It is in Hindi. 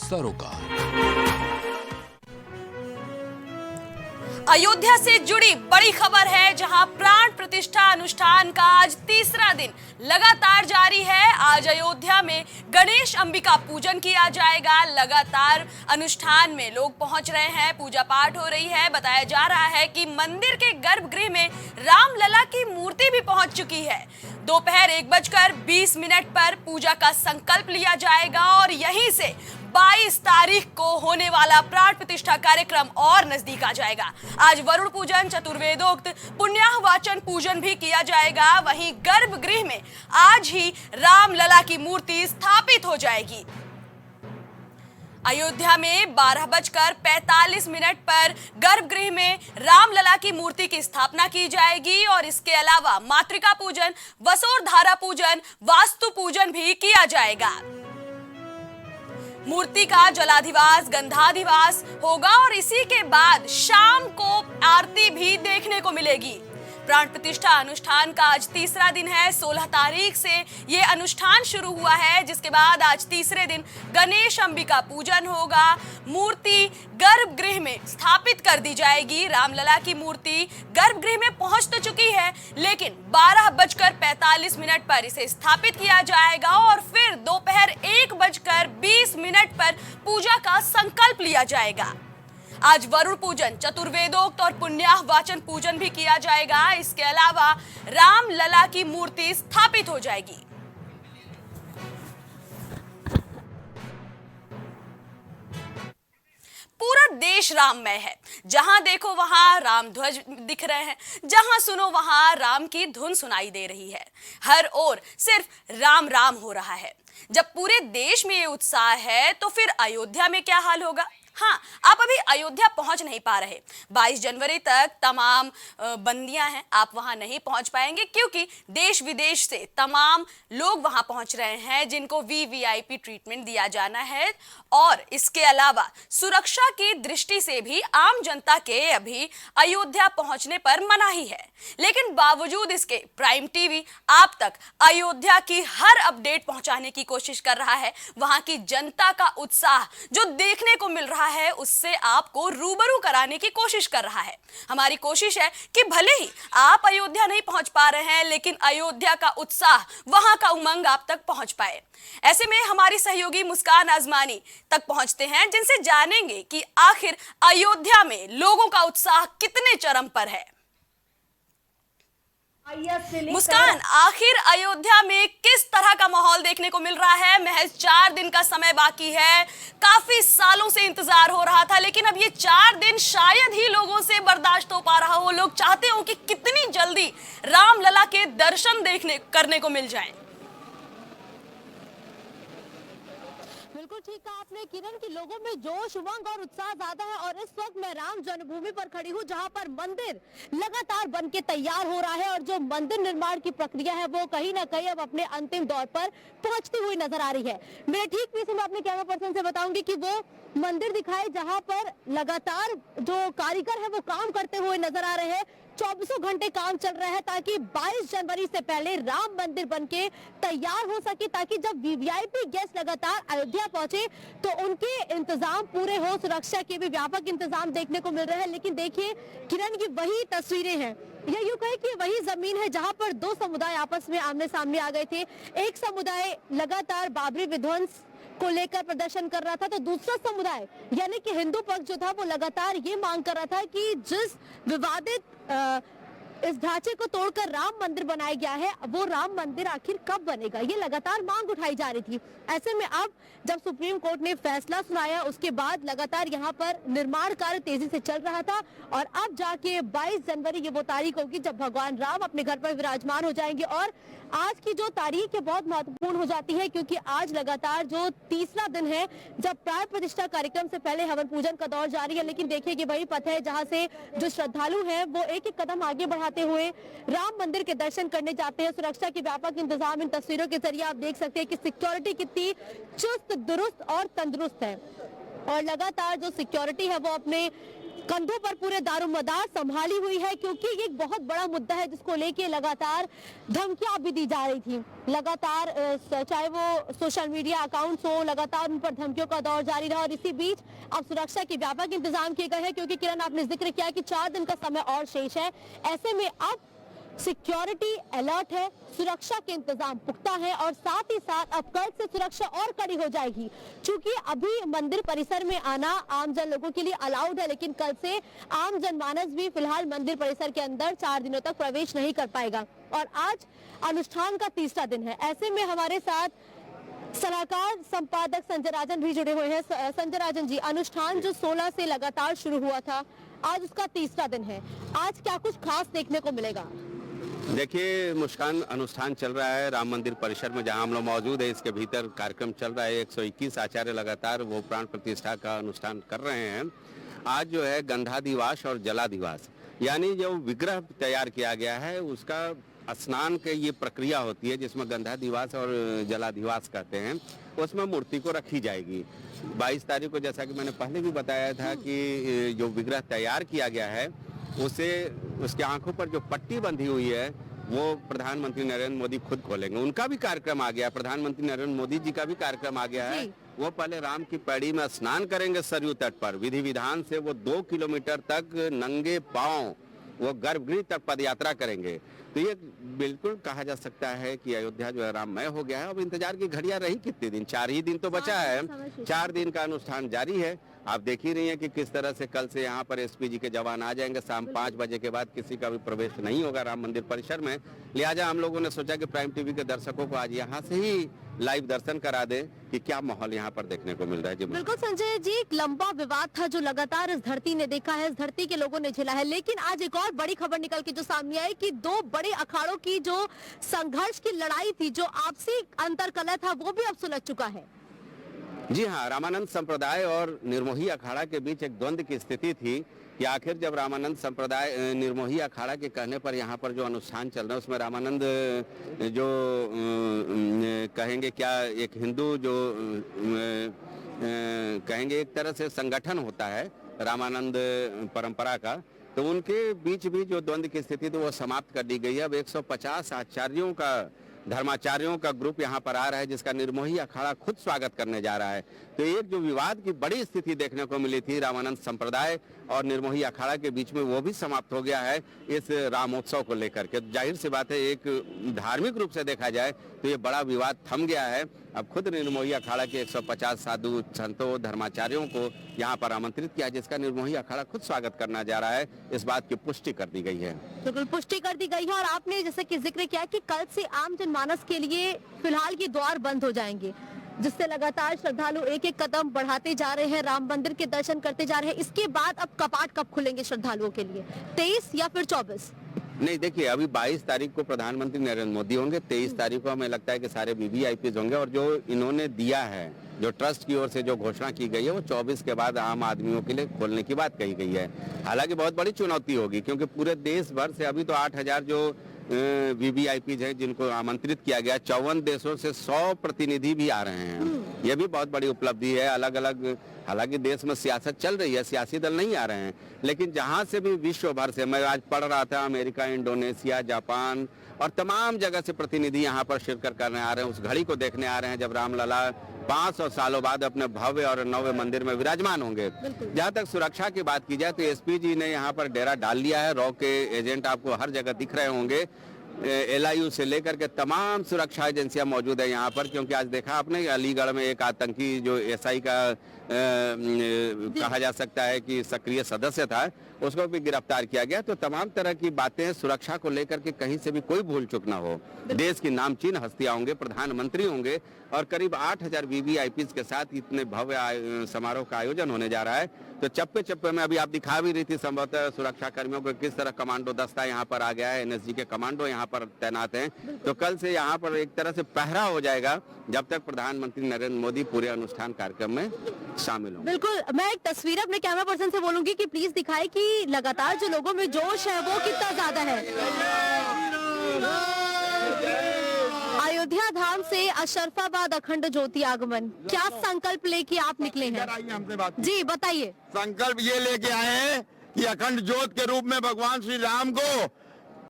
सरोकार। अयोध्या से जुड़ी बड़ी खबर है, जहां प्राण प्रतिष्ठा अनुष्ठान का आज तीसरा दिन लगातार जारी है। आज अयोध्या में गणेश अंबिका पूजन किया जाएगा। लगातार अनुष्ठान में लोग पहुंच रहे हैं, पूजा पाठ हो रही है। बताया जा रहा है कि मंदिर के गर्भगृह में रामलला की मूर्ति भी पहुंच चुकी है। दोपहर 1:20 पर पूजा का संकल्प लिया जाएगा और यहीं से 22 तारीख को होने वाला प्राण प्रतिष्ठा कार्यक्रम और नजदीक आ जाएगा। आज वरुण पूजन, चतुर्वेदोक्त पुण्याह वाचन पूजन भी किया जाएगा। वहीं गर्भगृह में आज ही रामलला की मूर्ति स्थापित हो जाएगी। अयोध्या में 12:45 पर गर्भगृह में रामलला की मूर्ति की स्थापना की जाएगी और इसके अलावा मातृका पूजन, वसोर धारा पूजन, वास्तु पूजन भी किया जाएगा। मूर्ति का जलाधिवास, गंधाधिवास होगा और इसी के बाद शाम को आरती भी देखने को मिलेगी। प्राण प्रतिष्ठा अनुष्ठान का आज तीसरा दिन है। 16 तारीख से ये अनुष्ठान शुरू हुआ है, जिसके बाद आज तीसरे दिन गणेश अंबिका पूजन होगा। मूर्ति गर्भगृह में स्थापित कर दी जाएगी। रामलला की मूर्ति गर्भगृह में पहुंच तो चुकी है, लेकिन 12:45 पर इसे स्थापित किया जाएगा और फिर दोपहर 1:20 पर पूजा का संकल्प लिया जाएगा। आज वरुण पूजन, चतुर्वेदोक्त और पुण्याह वाचन पूजन भी किया जाएगा। इसके अलावा रामलला की मूर्ति स्थापित हो जाएगी। पूरा देश राममय है। जहां देखो वहां राम ध्वज दिख रहे हैं, जहां सुनो वहां राम की धुन सुनाई दे रही है। हर ओर सिर्फ राम राम हो रहा है। जब पूरे देश में ये उत्साह है तो फिर अयोध्या में क्या हाल होगा? हाँ, आप अभी अयोध्या पहुंच नहीं पा रहे। 22 जनवरी तक तमाम बंदियां हैं, आप वहां नहीं पहुंच पाएंगे क्योंकि देश विदेश से तमाम लोग वहां पहुंच रहे हैं जिनको वीवीआईपी ट्रीटमेंट दिया जाना है। और इसके अलावा सुरक्षा की दृष्टि से भी आम जनता के अभी अयोध्या पहुंचने पर मनाही है। लेकिन बावजूद इसके प्राइम टीवी आप तक अयोध्या की हर अपडेट पहुंचाने की कोशिश कर रहा है। वहां की जनता का उत्साह जो देखने को मिल रहा है उससे आपको रूबरू कराने की कोशिश कर रहा है। हमारी कोशिश है कि भले ही आप अयोध्या नहीं पहुंच पा रहे हैं, लेकिन अयोध्या का उत्साह, वहां का उमंग आप तक पहुंच पाए। ऐसे में हमारी सहयोगी मुस्कान आजमानी तक पहुंचते हैं, जिनसे जानेंगे कि आखिर अयोध्या में लोगों का उत्साह कितने चरम पर है। मुस्कान, आखिर अयोध्या में किस तरह का माहौल देखने को मिल रहा है? महज 4 दिन का समय बाकी है। काफी सालों से इंतजार हो रहा था, लेकिन अब ये 4 दिन शायद ही लोगों से बर्दाश्त हो पा रहा हो। लोग चाहते हो कि कितनी जल्दी रामलला के दर्शन करने को मिल जाएं। बिल्कुल ठीक कहा आपने किरण, की लोगों में जोश, उमंग और उत्साह ज्यादा है। और इस वक्त मैं राम जन्मभूमि पर खड़ी हूँ, जहां पर मंदिर लगातार बनके तैयार हो रहा है और जो मंदिर निर्माण की प्रक्रिया है वो कहीं ना कहीं अब अपने अंतिम दौर पर पहुंचती हुई नजर आ रही है। मेरे ठीक पीछे मैं अपने कैमरा पर्सन से बताऊंगी कि वो मंदिर दिखाए जहां पर लगातार जो कारीगर है वो काम करते हुए नजर आ रहे हैं। 24 घंटे काम चल रहा है ताकि 22 जनवरी से पहले राम मंदिर बनके तैयार हो सके, ताकि जब वीवीआईपी गेस्ट लगातार अयोध्या पहुंचे तो उनके इंतजाम पूरे हो। सुरक्षा के भी व्यापक इंतजाम देखने को मिल रहे हैं। लेकिन देखिए किरण, की वही तस्वीरें हैं, या यूं कहे कि वही जमीन है जहां पर 2 समुदाय आपस में आमने सामने आ गए थे। एक समुदाय लगातार बाबरी विध्वंस को लेकर प्रदर्शन कर रहा था, तो दूसरा समुदाय यानी कि हिंदू पक्ष जो था वो लगातार ये मांग कर रहा था कि जिस विवादित इस ढांचे को तोड़कर राम मंदिर बनाया गया है, वो राम मंदिर आखिर कब बनेगा, ये लगातार मांग उठाई जा रही थी। ऐसे में अब जब सुप्रीम कोर्ट ने फैसला सुनाया उसके बाद लगातार यहाँ पर निर्माण कार्य तेजी से चल रहा था और अब जाके 22 जनवरी ये वो तारीख होगी जब भगवान राम अपने घर पर विराजमान हो जाएंगे। और आज की जो तारीख है बहुत महत्वपूर्ण हो जाती है, क्योंकि आज लगातार जो तीसरा दिन है जब प्राण प्रतिष्ठा कार्यक्रम से पहले हवन पूजन का दौर जारी है। लेकिन देखिए कि वही पथ है जहां से जो श्रद्धालु हैं वो एक एक कदम आगे बढ़ाते हुए राम मंदिर के दर्शन करने जाते हैं। सुरक्षा के व्यापक इंतजाम इन तस्वीरों के जरिए आप देख सकते हैं कि सिक्योरिटी कितनी चुस्त, दुरुस्त और तंदुरुस्त है। और लगातार जो सिक्योरिटी है वो अपने कंधों पर पूरे दारोमदार संभाली हुई है, क्योंकि ये एक बहुत बड़ा मुद्दा है जिसको लेके लगातार धमकियां भी दी जा रही थी। लगातार चाहे वो सोशल मीडिया अकाउंट्स हो, लगातार उन पर धमकियों का दौर जारी रहा और इसी बीच अब सुरक्षा के व्यापक इंतजाम किए गए हैं, क्योंकि किरण आपने जिक्र किया कि 4 दिन का समय और शेष है। ऐसे में अब सिक्योरिटी अलर्ट है, सुरक्षा के इंतजाम पुख्ता है और साथ ही साथ अब कल से सुरक्षा और कड़ी हो जाएगी। चूंकि अभी मंदिर परिसर में आना आम जन लोगों के लिए अलाउड है, लेकिन कल से आम जनमानस भी फिलहाल मंदिर परिसर के अंदर 4 दिनों तक प्रवेश नहीं कर पाएगा और आज अनुष्ठान का तीसरा दिन है। ऐसे में हमारे साथ सलाहकार संपादक संजय राजन भी जुड़े हुए हैं। संजय राजन जी, अनुष्ठान जो 16 से लगातार शुरू हुआ था, आज उसका तीसरा दिन है, आज क्या कुछ खास देखने को मिलेगा? देखिए, मुस्कान अनुष्ठान चल रहा है राम मंदिर परिसर में जहां हम लोग मौजूद है। इसके भीतर कार्यक्रम चल रहा है। 121 आचार्य लगातार वो प्राण प्रतिष्ठा का अनुष्ठान कर रहे हैं। आज जो है गंधादिवास और जलादिवास, यानी जो विग्रह तैयार किया गया है उसका स्नान की ये प्रक्रिया होती है, जिसमें गंधादिवास और जलादिवास कहते हैं। उसमें मूर्ति को रखी जाएगी 22 तारीख को। जैसा कि मैंने पहले भी बताया था कि जो विग्रह तैयार किया गया है उसे उसके आंखों पर जो पट्टी बंधी हुई है वो प्रधानमंत्री नरेंद्र मोदी खुद खोलेंगे। उनका भी कार्यक्रम आ गया, प्रधानमंत्री नरेंद्र मोदी जी का भी कार्यक्रम आ गया है। वो पहले राम की पैड़ी में स्नान करेंगे सरयू तट पर। विधि विधान से वो 2 किलोमीटर तक नंगे पांव वो गर्भगृह तक पदयात्रा करेंगे। तो ये बिल्कुल कहा जा सकता है कि अयोध्या जो है राममय हो गया है। अब इंतजार की घड़ियां रही कितने दिन, 4 ही दिन तो बचा है। 4 दिन का अनुष्ठान जारी है। आप देख ही रही हैं कि किस तरह से कल से यहाँ पर एसपीजी के जवान आ जाएंगे। शाम 5 बजे के बाद किसी का भी प्रवेश नहीं होगा राम मंदिर परिसर में। लिहाजा हम लोगों ने सोचा कि प्राइम टीवी के दर्शकों को आज यहाँ से ही लाइव दर्शन करा दें कि क्या माहौल यहाँ पर देखने को मिल रहा है। जी बिल्कुल संजय जी, एक लंबा विवाद था जो लगातार इस धरती ने देखा है, इस धरती के लोगों ने झेला है, लेकिन आज एक और बड़ी खबर निकल के जो सामने आई कि 2 बड़े अखाड़ों की जो संघर्ष की लड़ाई थी, जो आपसी अंतरकलह था, वो भी अब सुलझ चुका है। जी हाँ, रामानंद संप्रदाय और निर्मोही अखाड़ा के बीच एक द्वंद्व की स्थिति थी कि आखिर जब रामानंद संप्रदाय निर्मोही अखाड़ा के कहने पर यहाँ पर जो अनुष्ठान चल रहा है उसमें रामानंद जो कहेंगे क्या, एक हिंदू जो कहेंगे एक तरह से संगठन होता है रामानंद परंपरा का, तो उनके बीच भी जो द्वंद्व की स्थिति थी वो समाप्त कर दी गई है। अब 150 आचार्यों का, धर्माचार्यों का ग्रुप यहाँ पर आ रहा है, जिसका निर्मोही अखाड़ा खुद स्वागत करने जा रहा है। तो एक जो विवाद की बड़ी स्थिति देखने को मिली थी रामानंद संप्रदाय और निर्मोही अखाड़ा के बीच में, वो भी समाप्त हो गया है इस रामोत्सव को लेकर के। जाहिर सी बात है, एक धार्मिक रूप से देखा जाए तो ये बड़ा विवाद थम गया है। अब खुद निर्मोही अखाड़ा के 150 साधु संतों, धर्माचार्यों को यहाँ पर आमंत्रित किया, जिसका निर्मोही अखाड़ा खुद स्वागत करना जा रहा है। इस बात की पुष्टि कर दी गई है। बिल्कुल पुष्टि कर दी गई है। और आपने जैसे कि जिक्र किया कि कल से आम जनमानस के लिए फिलहाल ये द्वार बंद हो जाएंगे, जिससे लगातार श्रद्धालु एक-एक कदम बढ़ाते जा रहे हैं, राम मंदिर के दर्शन करते जा रहे हैं। इसके बाद अब कपाट कब खुलेंगे श्रद्धालुओं के लिए, 23 या फिर 24? नहीं, देखिए, अभी 22 तारीख को प्रधानमंत्री नरेंद्र मोदी होंगे, 23 तारीख को हमें लगता है कि सारे वीवीआईपी होंगे। और जो इन्होंने दिया है, जो ट्रस्ट की ओर से जो घोषणा की गई है, वो 24 के बाद आम आदमियों के लिए खोलने की बात कही गई है। हालांकि बहुत बड़ी चुनौती होगी, क्योंकि पूरे देश भर से अभी तो 8000 जो वीवीआईपी हैं जिनको आमंत्रित किया गया, 54 देशों से 100 प्रतिनिधि भी आ रहे हैं। ये भी बहुत बड़ी उपलब्धि है। अलग अलग, हालांकि देश में सियासत चल रही है, सियासी दल नहीं आ रहे हैं, लेकिन जहां से भी विश्व भर से, मैं आज पढ़ रहा था, अमेरिका, इंडोनेशिया, जापान और तमाम जगह से प्रतिनिधि यहाँ पर शिरकत करने आ रहे हैं। उस घड़ी को देखने आ रहे हैं जब रामलला 500 सालों बाद अपने भव्य और नव्य मंदिर में विराजमान होंगे। जहाँ तक सुरक्षा की बात की जाए तो एसपीजी ने यहाँ पर डेरा डाल लिया है। रॉ के एजेंट आपको हर जगह दिख रहे होंगे। एलआईयू से लेकर के तमाम सुरक्षा एजेंसियां मौजूद है यहाँ पर, क्योंकि आज देखा आपने अलीगढ़ में एक आतंकी जो एसआई का कहा जा सकता है कि सक्रिय सदस्य था, उसको भी गिरफ्तार किया गया। तो तमाम तरह की बातें सुरक्षा को लेकर के कहीं से भी कोई भूल चूक ना हो। देश की नामचीन हस्तियां होंगे, प्रधानमंत्री होंगे और करीब 8000 वीवीआईपीज के साथ इतने भव्य समारोह का आयोजन होने जा रहा है। तो चप्पे चप्पे में अभी आप दिखा भी रही थी संभवतः सुरक्षा कर्मियों को किस तरह कमांडो दस्ता यहाँ पर आ गया है, एनएसजी के कमांडो यहाँ पर तैनात हैं। तो कल से यहाँ पर एक तरह से पहरा हो जाएगा जब तक प्रधानमंत्री नरेंद्र मोदी पूरे अनुष्ठान कार्यक्रम में शामिल होंगे। बिल्कुल, मैं एक तस्वीर अपने कैमरा पर्सन से बोलूंगी कि प्लीज दिखाए कि लगातार जो लोगों में जोश है वो कितना ज्यादा है। अयोध्या धाम से अशरफाबाद अखंड ज्योति आगमन, क्या संकल्प लेके आप निकले हैं? जी बताइए। संकल्प ये लेके आए हैं कि अखंड ज्योत के रूप में भगवान श्री राम को